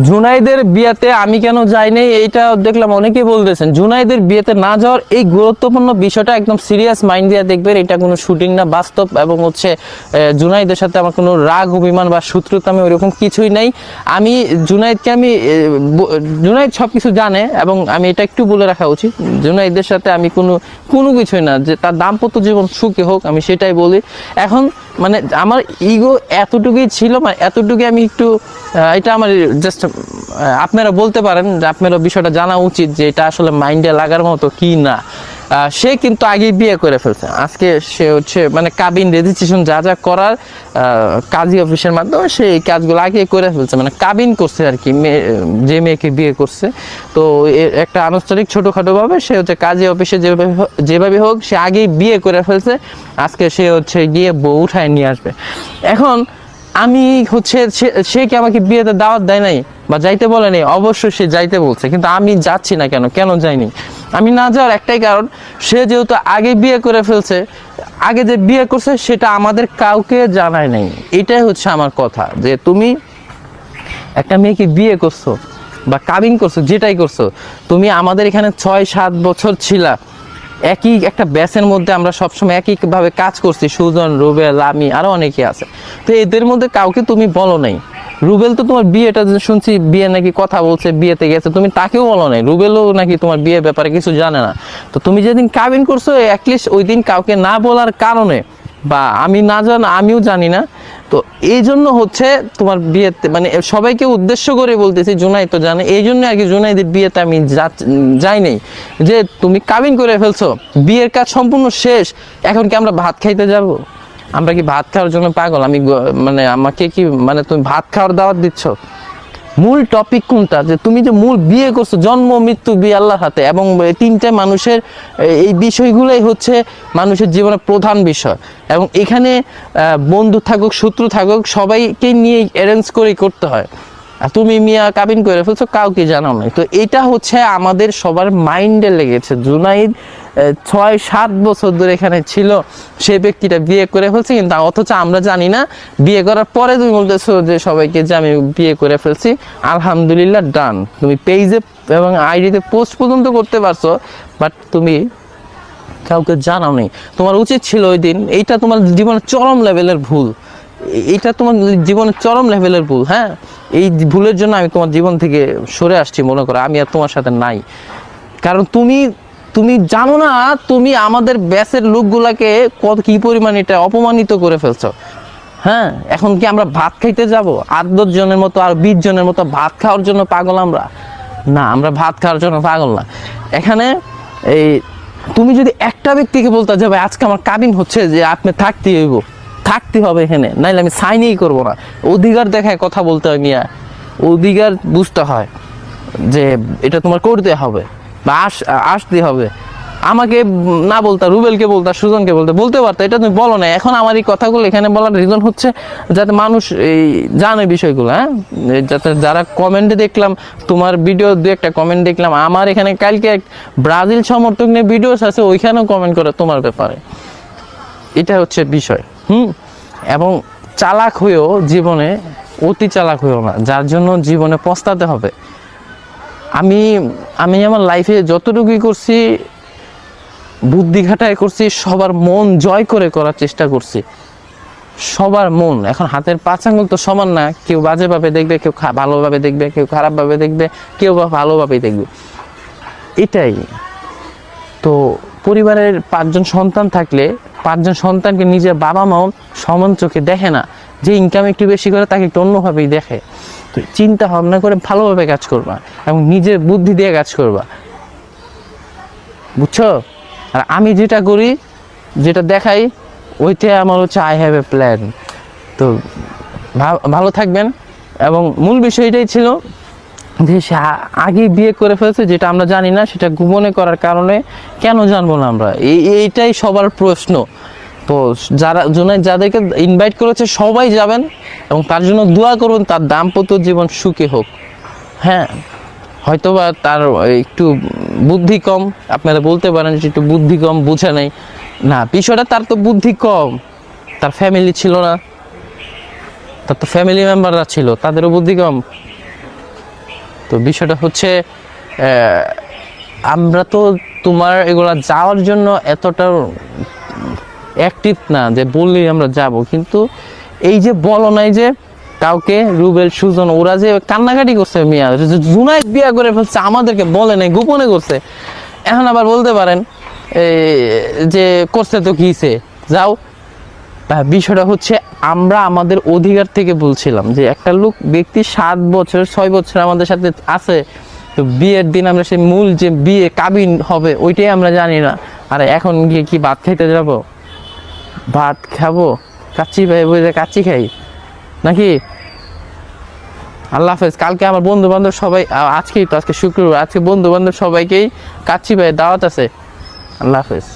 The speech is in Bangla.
জুনাইদের বিয়েতে আমি কেন যাইনি এইটা দেখলাম অনেকেই বলতেছেন। জুনাইদের বিয়েতে না যাওয়ার এই গুরুত্বপূর্ণ বিষয়টা একদম সিরিয়াস মাইন্ড দিয়ে দেখবেন। এটা কোনো শুটিং না, বাস্তব। এবং হচ্ছে জুনাইদের সাথে আমার কোনো রাগ অভিমান বা শত্রুতা আমি ওইরকম কিছুই নাই। আমি জুনাইদকে জুনাইদ সব কিছু জানে, এবং আমি এটা একটু বলে রাখা উচিত, জুনাইদের সাথে আমি কোনো কিছুই না, যে তার দাম্পত্য জীবন সুখী হোক আমি সেটাই বলি। এখন মানে আমার ইগো এতটুকুই ছিল, মানে এতটুকুই আমি একটু এটা আমার জাস্ট আপনারা বলতে পারেন যে আপনারা বিষয়টা জানা উচিত যে এটা আসলে মাইন্ডে লাগার মতো কি না। সে কিন্তু আগেই বিয়ে করে ফেলছে। আজকে সে হচ্ছে মানে কাবিন রেজিস্ট্রেশন যা যা করার কাজী অফিসের মাধ্যমে সে এই কাজগুলো আগে করে ফেলছে, মানে কাবিন করছে আর কি, যে মেয়েকে বিয়ে করছে। তো একটা আনুষ্ঠানিক ছোটোখাটোভাবে সে হচ্ছে কাজী অফিসে যেভাবে হোক সে আগেই বিয়ে করে ফেলছে। আজকে সে হচ্ছে গিয়ে বউ উঠায় নিয়ে আসবে। এখন আমি হচ্ছে সে কি আমাকে বিয়েতে দাওয়াত দেয় নাই বা যাইতে বলে নাই? অবশ্যই সে যাইতে বলছে, কিন্তু আমি যাচ্ছি না। কেন যাইনি? আমি না যাওয়ার একটাই কারণ, সে যেহেতু আগে বিয়ে করে ফেলছে, আগে যে বিয়ে করছে সেটা আমাদের কাউকে জানায় নাই। এটাই হচ্ছে আমার কথা, যে তুমি একটা মেয়েকে বিয়ে করছো বা কাবিন করছো, যেটাই করছো, তুমি আমাদের এখানে 6-7 বছর ছিলা, একই একটা ব্যাচের মধ্যে আমরা সবসময় একইভাবে কাজ করছি। সুজন, রুবেল, আমি, আরও অনেকে আছে। তো এদের মধ্যে কাউকে তুমি বলো নাই। রুবেল তো তোমার বিয়েটা শুনছি, বিয়ে নাকি কথা বলছে, বিয়েতে গেছে, তুমি তাকেও বলো নাই। রুবেলও নাকি তোমার বিয়ের ব্যাপারে কিছু জানে না। তো তুমি যেদিন কাবিন করছো, অ্যাটলিস্ট ওই দিন কাউকে না বলার কারণে, বা আমিও জানি না, তো এই জন্য হচ্ছে তোমার বিয়েতে মানে সবাইকে উদ্দেশ্য করে বলতেছি, জুনাইদ তো জানে, এই জন্য আর কি জুনাইদের বিয়েতে আমি যাই নাই। যে তুমি কাবিন করে ফেলছো, বিয়ের কাজ সম্পূর্ণ শেষ, এখন কি আমরা ভাত খাইতে যাব? আমরা কি ভাত খাওয়ার জন্য পাগল? মানে আমাকে কি মানে তুমি ভাত খাওয়ার দাওয়াত দিচ্ছ? মূল টপিক কোনটা? যে তুমি যে মূল বিয়ে করছো, জন্ম মৃত্যু বিয়ে আল্লাহর হাতে, এবং তিনটা মানুষের এই বিষয়গুলোই হচ্ছে মানুষের জীবনের প্রধান বিষয়। এবং এখানে বন্ধু থাকুক শত্রু থাকুক সবাইকে নিয়ে অ্যারেঞ্জ করেই করতে হয়। আর তুমি মিয়া কাবিন করে ফেলছো, কাউকে জানাও নাই। তো এটা হচ্ছে আমাদের সবার মাইন্ডে লেগেছে। জুনাইদ 6-7 বছর ধরে এখানে ছিল, সেই ব্যক্তিটা বিয়ে করে ফেলছে, কিন্তু অথচ আমরা জানি না। বিয়ে করার পরে তুমি বলতেছো যে সবাইকে যে আমি বিয়ে করে ফেলছি, আলহামদুলিল্লাহ, ডান। তুমি পেজে এবং আইডিতে পোস্ট পর্যন্ত করতে পারছো, বাট তুমি কাউকে জানাও নেই। তোমার উচিত ছিল ওই দিন। এইটা তোমার জীবনের চরম লেভেলের ভুল। এইটা তোমার জীবনের চরম লেভেলের ভুল। হ্যাঁ, এই ভুলের জন্য আমি তোমার জীবন থেকে সরে আসছি, মনে করো আমি আর তোমার সাথে নাই। কারণ তুমি জানো না, তুমি আমাদের ব্যাচের লোকগুলাকে কি পরিমাণ এটা অপমানিত করে ফেলছো। হ্যাঁ, এখন কি আমরা ভাত খাইতে যাব 8-10 জনের মতো আর 20 জনের মতো ভাত খাওয়ার জন্য পাগল আমরা? না, আমরা ভাত খাওয়ার জন্য পাগল না। এখানে এই তুমি যদি একটা ব্যক্তিকে বলতে যাবে আজকে আমার কাবিন হচ্ছে, যে আপনি থাকতে হবে এখানে, নাইলে আমি সাইনই করবো না। অধিকার দেখায় কথা বলতে হয় মিয়া, অধিকার বুঝতে হয় যে এটা তোমার করতে হবে বা আসতে হবে। আমাকে না বলতা, রুবেলকে বলতা, সুজনকে বলতে পারতো, এটা তুমি বলো না। এখন আমার এই কথাগুলো এখানে বলার রিজন হচ্ছে যাতে মানুষ এই জানে বিষয়গুলো। হ্যাঁ, যাতে যারা কমেন্টে দেখলাম তোমার ভিডিও, 2-1টা কমেন্ট দেখলাম, আমার এখানে কালকে এক ব্রাজিল সমর্থক নিয়ে ভিডিও আছে, ওইখানেও কমেন্ট করে তোমার ব্যাপারে। এটা হচ্ছে বিষয়। এবং চালাক হয়েও জীবনে অতি চালাক হয়েও না, যার জন্য জীবনে পস্তাতে হবে। আমি আমার লাইফে যতটুকুই করছি, বুদ্ধি খাটায় করছি, সবার মন জয় করে করার চেষ্টা করছি, সবার মন। এখন হাতের 5 আঙ্গুল তো সমান না, কেউ বাজেভাবে দেখবে, কেউ ভালোভাবে দেখবে, কেউ খারাপভাবে দেখবে, কেউ বা ভালোভাবেই দেখবে। এটাই তো। পরিবারের 5 জন সন্তান থাকলে 5 জন সন্তানকে নিজের বাবা মাও সমান চোখে দেখে না। যে ইনকাম একটু বেশি করে তাকে একটু অন্যভাবেই দেখে। তো চিন্তা ভাবনা করে ভালোভাবে কাজ করবা এবং নিজের বুদ্ধি দিয়ে কাজ করবা, বুঝছো? আর আমি যেটা করি, যেটা দেখাই, ওইটাই আমার হচ্ছে আই হ্যাভ এ প্ল্যান। তো ভালো থাকবেন। এবং মূল বিষয়টাই ছিল যে সে আগে বিয়ে করে ফেলছে, যেটা আমরা জানি না, সেটা গোপনে করার কারণে। কেন জানবো না আমরা? এইটাই সবার প্রশ্ন। তো জুনাইদ যাদেরকে ইনভাইট করেছে সবাই যাবেন এবং তার জন্য দোয়া করুন, তার দাম্পত্য জীবন সুখী হোক। হ্যাঁ, হয়তোবা তার একটু বুদ্ধি কম, আপনারা বলতে পারেন যে একটু বুদ্ধি কম, বুঝে নাই। না, বিষয়টা তার তো বুদ্ধি কম, তার ফ্যামিলি ছিল না, তার তো ফ্যামিলি মেম্বাররা ছিল, তাদেরও বুদ্ধি কম। তো বিষয়টা হচ্ছে আমরা তো তোমার এগুলা যাওয়ার জন্য এতটা অ্যাক্টিভ না যে বললেই আমরা যাব, কিন্তু এই যে বলো নাই যে কাউকে, রুবেল, সুজন, ওরা যে কান্নাকাটি করছে মিয়া, জুনায়েদ বিয়া করে ফেলছে, আমাদেরকে বলে নাই, গোপনে করছে, এখন আবার বলতে পারেন যে করছে তো কিছে, যাও। বিষয়টা হচ্ছে আমরা আমাদের অধিকার থেকে বলছিলাম যে একটা লোক ব্যক্তি 7 বছর 6 বছর আমাদের সাথে আছে, তো বিয়ের দিন আমরা সেই মূল যে বিয়ে কাবিন হবে ওইটাই আমরা জানি না, আর এখন গিয়ে কি ভাত খাইতে যাব? ভাত খাবো? কাচ্চি ভাই বলে কাচ্চি খাই নাকি? আল্লাহ হাফেজ। কালকে আমার বন্ধু বান্ধব সবাই, আজকে শুক্রবার, আজকে বন্ধু বান্ধব সবাইকেই কাচ্চি ভাই দাওয়াত আছে। আল্লাহ হাফেজ।